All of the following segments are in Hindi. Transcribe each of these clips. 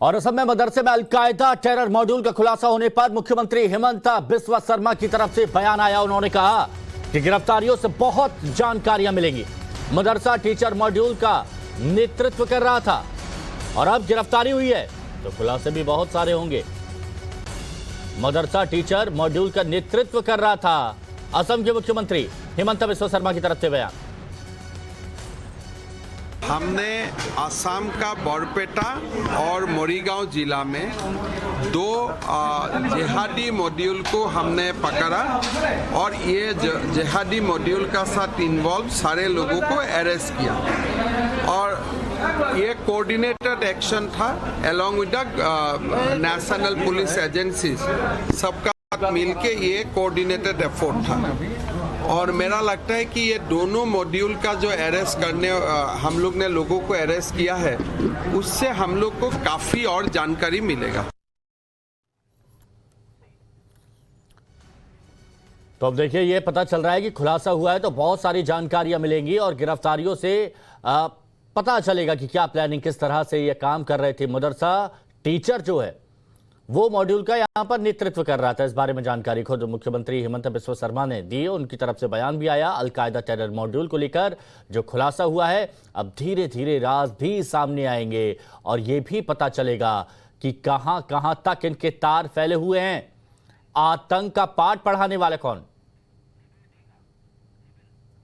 और असम में मदरसे में अलकायदा टेरर मॉड्यूल का खुलासा होने पर मुख्यमंत्री हेमंत बिस्वा शर्मा की तरफ से बयान आया। उन्होंने कहा कि गिरफ्तारियों से बहुत जानकारियां मिलेंगी। मदरसा टीचर मॉड्यूल का नेतृत्व कर रहा था और अब गिरफ्तारी हुई है तो खुलासे भी बहुत सारे होंगे। मदरसा टीचर मॉड्यूल का नेतृत्व कर रहा था असम के मुख्यमंत्री हेमंत बिस्वा शर्मा की तरफ से बयान। हमने असम का बरपेटा और मोरीगांव जिला में दो जिहादी मॉड्यूल को हमने पकड़ा और ये जिहादी मॉड्यूल का साथ इन्वॉल्व सारे लोगों को अरेस्ट किया और ये कोऑर्डिनेटेड एक्शन था along with the national police agencies, सबका मिलके ये कोऑर्डिनेटेड एफर्ट था। और मेरा लगता है कि ये दोनों मॉड्यूल का जो अरेस्ट करने हम लोग ने लोगों को अरेस्ट किया है उससे हम लोग को काफी और जानकारी मिलेगा। तो अब देखिए ये पता चल रहा है कि खुलासा हुआ है तो बहुत सारी जानकारियां मिलेंगी और गिरफ्तारियों से पता चलेगा कि क्या प्लानिंग, किस तरह से ये काम कर रहे थे। मदरसा टीचर जो है वो मॉड्यूल का यहां पर नेतृत्व कर रहा था। इस बारे में जानकारी खुद मुख्यमंत्री हेमंत बिस्वा शर्मा ने दी। उनकी तरफ से बयान भी आया अलकायदा टेरर मॉड्यूल को लेकर जो खुलासा हुआ है। अब धीरे धीरे राज भी सामने आएंगे और ये भी पता चलेगा कि कहां कहां तक इनके तार फैले हुए हैं। आतंक का पाठ पढ़ाने वाले कौन?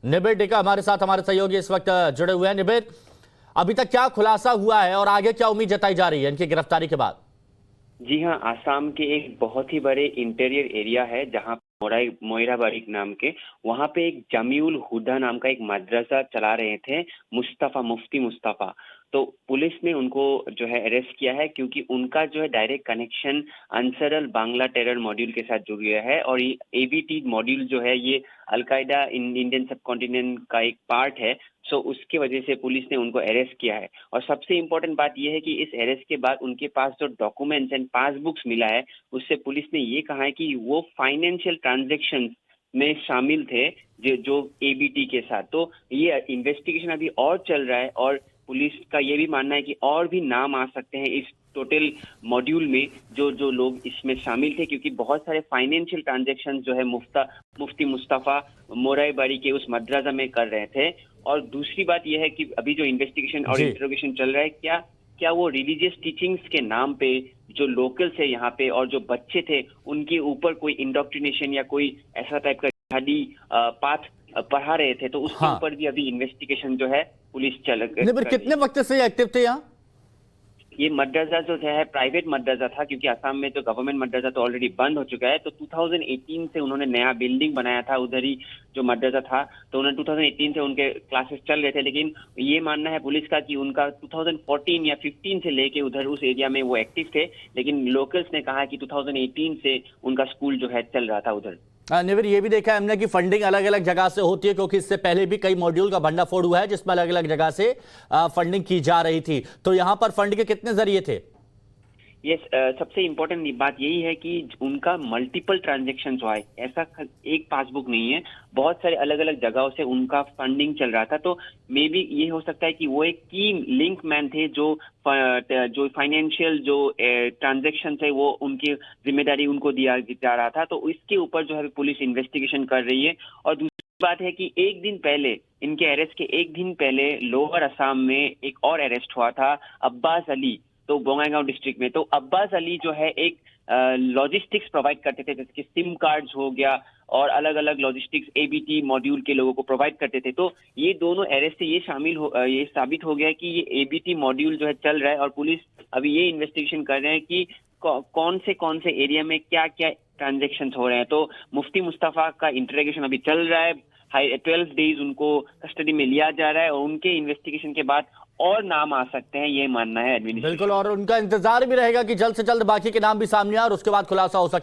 निबिड़ टिका हमारे साथ, हमारे सहयोगी इस वक्त जुड़े हुए हैं। निबिड़, अभी तक क्या खुलासा हुआ है और आगे क्या उम्मीद जताई जा रही है इनकी गिरफ्तारी के बाद? जी हाँ, आसाम के एक बहुत ही बड़े इंटीरियर एरिया है जहाँ मोइराबाड़ी नाम के, वहाँ पे एक जमीउल हुदा नाम का एक मदरसा चला रहे थे मुफ्ती मुस्तफा। तो पुलिस ने उनको जो है अरेस्ट किया है क्योंकि उनका जो है डायरेक्ट कनेक्शन अंसरल बांग्ला टेरर मॉड्यूल के साथ जुड़ गया है और ये एबीटी मॉड्यूल जो है ये अलकायदा इंडियन सब कॉन्टिनेंट का एक पार्ट है। सो उसके वजह से पुलिस ने उनको अरेस्ट किया है। और सबसे इम्पोर्टेंट बात यह है कि इस अरेस्ट के बाद उनके पास जो डॉक्यूमेंट्स एंड पासबुक्स मिला है उससे पुलिस ने ये कहा है कि वो फाइनेंशियल ट्रांजैक्शंस में शामिल थे जो एबीटी के साथ। तो ये इन्वेस्टिगेशन अभी और चल रहा है और पुलिस का ये भी मानना है कि और भी नाम आ सकते हैं इस टोटल मॉड्यूल में जो लोग इसमें शामिल थे, क्योंकि बहुत सारे फाइनेंशियल ट्रांजैक्शन जो है मुफ्ती मुस्तफा मोराईबाड़ी के उस मदरसा में कर रहे थे। और दूसरी बात यह है कि अभी जो इन्वेस्टिगेशन और इंटरोगेशन चल रहा है, क्या वो रिलीजियस टीचिंग्स के नाम पे जो लोकल्स है यहाँ पे और जो बच्चे थे उनके ऊपर कोई इंडोक्ट्रिनेशन या कोई ऐसा टाइप का जिहादी पाथ पढ़ा रहे थे, तो उसके ऊपर भी अभी इन्वेस्टिगेशन जो है पुलिस कितने वक्त से एक्टिव थे यहाँ? ये मदरसा जो है प्राइवेट मदरसा था क्योंकि असम में तो गवर्नमेंट मदरसा तो ऑलरेडी बंद हो चुका है। तो 2018 से उन्होंने नया बिल्डिंग बनाया था, उधर ही जो मदरसा था, तो उन्होंने 2018 से उनके क्लासेस चल रहे थे। लेकिन ये मानना है पुलिस का कि उनका 2014 या 15 से लेके उधर उस एरिया में वो एक्टिव थे, लेकिन लोकल्स ने कहा कि 2018 से उनका स्कूल जो है चल रहा था उधर। निबिड़, ये भी देखा है हमने कि फंडिंग अलग अलग जगह से होती है क्योंकि इससे पहले भी कई मॉड्यूल का भंडाफोड़ हुआ है जिसमें अलग अलग जगह से फंडिंग की जा रही थी। तो यहां पर फंड के कितने जरिए थे? ये सबसे इम्पोर्टेंट बात यही है कि उनका मल्टीपल ट्रांजैक्शन हुआ है, ऐसा एक पासबुक नहीं है, बहुत सारे अलग अलग जगहों से उनका फंडिंग चल रहा था। तो मे बी ये हो सकता है कि वो एक की लिंक मैन थे जो फाइनेंशियल जो ट्रांजैक्शन है वो उनकी जिम्मेदारी उनको दिया जा रहा था। तो इसके ऊपर जो है पुलिस इन्वेस्टिगेशन कर रही है। और दूसरी बात है कि एक दिन पहले, इनके अरेस्ट के एक दिन पहले लोअर असम में एक और अरेस्ट हुआ था अब्बास अली, तो बोंगाईगांव डिस्ट्रिक्ट में। तो अब्बास अली जो है एक लॉजिस्टिक्स प्रोवाइड करते थे, जैसे कि सिम कार्ड्स हो गया और अलग अलग लॉजिस्टिक्स एबीटी मॉड्यूल के लोगों को प्रोवाइड करते थे। तो ये दोनों अरेस्ट से ये साबित हो गया कि ये एबीटी मॉड्यूल जो है चल रहा है और पुलिस अभी ये इन्वेस्टिगेशन कर रहे हैं कि कौन से एरिया में क्या क्या ट्रांजेक्शन हो रहे हैं। तो मुफ्ती मुस्तफा का इंटरोगेशन अभी चल रहा है, 12 डेज उनको कस्टडी में लिया जा रहा है और उनके इन्वेस्टिगेशन के बाद और नाम आ सकते हैं, ये मानना है एडमिनिस्ट्रेशन। बिल्कुल, और उनका इंतजार भी रहेगा कि जल्द से जल्द बाकी के नाम भी सामने आए और उसके बाद खुलासा हो सके।